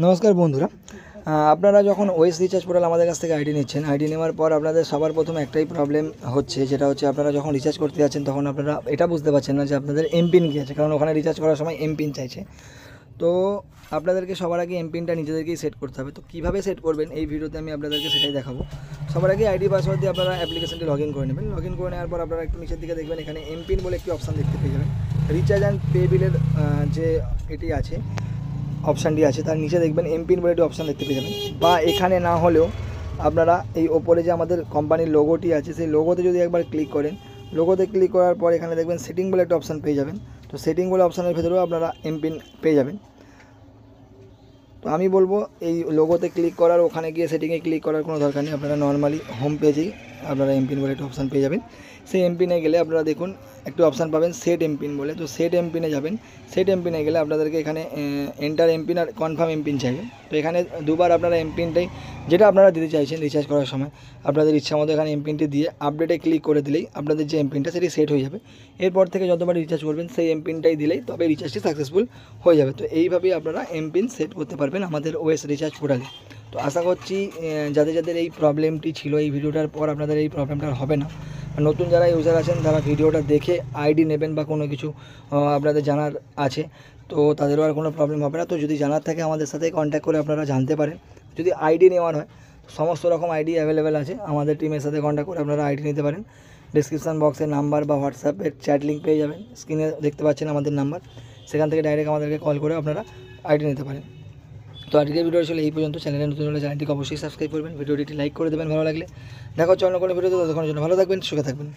নমস্কার বন্ধুরা, আপনারা যখন ওএস রিচার্জ পোর্টাল আমাদের কাছ থেকে আইডি নিচ্ছেন, আইডি নেওয়ার পর আপনাদের সবার প্রথমে একটাই প্রবলেম হচ্ছে, যেটা হচ্ছে আপনারা যখন রিচার্জ করতে যাচ্ছেন তখন আপনারা এটা বুঝতে পারছেন না যে আপনাদের এমপিন কী আছে, কারণ ওখানে রিচার্জ করার সময় এমপিন চাইছে। তো আপনাদেরকে সবার আগে এমপিনটা নিজেদেরকেই সেট করতে হবে। তো কীভাবে সেট করবেন এই ভিডিওতে আমি আপনাদেরকে সেটাই দেখাবো। সবার আগে আইডি পাসওয়ার্ড দিয়ে আপনারা অ্যাপ্লিকেশনটি লগ ইন করে নেবেন। লগ ইন করে নেওয়ার পর আপনারা একটু নিচের দিকে দেখবেন, এখানে এমপিন বলে একটি অপশান দেখতে পেয়ে যাবেন। রিচার্জ অ্যান্ড পে বিলের যে এটি আছে, অপশানটি আছে, তার নিচে দেখবেন এমপিন বলে একটি অপশান দেখতে পেয়ে যাবেন। বা এখানে না হলেও আপনারা এই ওপরে যে আমাদের কোম্পানির লোগোটি আছে, সেই লোগোতে যদি একবার ক্লিক করেন, লোগোতে ক্লিক করার পর এখানে দেখবেন সেটিং বলে একটা অপশান পেয়ে যাবেন। তো সেটিং বলে অপশানের ভেতরেও আপনারা এমপিন পেয়ে যাবেন। তো আমি বলবো এই লোগোতে ক্লিক করার, ওখানে গিয়ে সেটিংয়ে ক্লিক করার কোনো দরকার নেই। আপনারা নর্মালি হোম পেজেই আপনারা এমপিন বলে একটা অপশান পেয়ে যাবেন। সেই এমপিনে গেলে আপনারা দেখুন একটু অপশান পাবেন সেট এমপিন বলে। তো সেট এমপিনে যাবেন। সেট এমপিনে গেলে আপনাদেরকে এখানে এন্টার এমপিন আর কনফার্ম এমপিন চাইবে। তো এখানে দুবার আপনারা এমপিনটাই যেটা আপনারা দিতে চাইছেন রিচার্জ করার সময় আপনাদের ইচ্ছা মতো এখানে এমপিনটি দিয়ে আপডেটে ক্লিক করে দিলেই আপনাদের যে এমপিনটা সেটি সেট হয়ে যাবে। এরপর থেকে যতবার রিচার্জ করবেন সেই এমপিনটাই দিলেই তবে রিচার্জটি সাকসেসফুল হয়ে যাবে। তো এইভাবেই আপনারা এমপিন সেট করতে পারবেন আমাদের ওএস রিচার্জ পোর্টালে। তো আশা করছি যাদের যাদের এই প্রবলেমটি ছিল, এই ভিডিওটার পর আপনাদের এই প্রবলেমটা হবে না। নতুন যারা ইউজার আছেন তারা ভিডিওটা দেখে আইডি নেবেন বা কোনো কিছু আপনাদের জানার আছে, তো তাদেরও আর কোনো প্রবলেম হবে না। তো যদি জানার থাকে আমাদের সাথে কন্ট্যাক্ট করে আপনারা জানতে পারেন। যদি আইডি নেওয়ার হয়, সমস্ত রকম আইডি অ্যাভেলেবেল আছে, আমাদের টিমের সাথে কন্ট্যাক্ট করে আপনারা আইডি নিতে পারেন। ডিসক্রিপশান বক্সে নাম্বার বা হোয়াটসঅ্যাপের চ্যাট লিঙ্ক পেয়ে যাবেন। স্ক্রিনে দেখতে পাচ্ছেন আমাদের নাম্বার, সেখান থেকে ডাইরেক্ট আমাদেরকে কল করে আপনারা আইডি নিতে পারেন। তো আজকের ভিডিও ছিল এই পর্যন্ত। চ্যানেলে নতুন হলে চ্যানেলটিকে অবশ্যই সাবস্ক্রাইব করবেন, ভিডিওটি লাইক করে দেবেন ভালো লাগলে। দেখা হচ্ছে অন্য কোনো ভিডিওতে, ততক্ষণের জন্য ভালো থাকবেন, সুখে থাকবেন।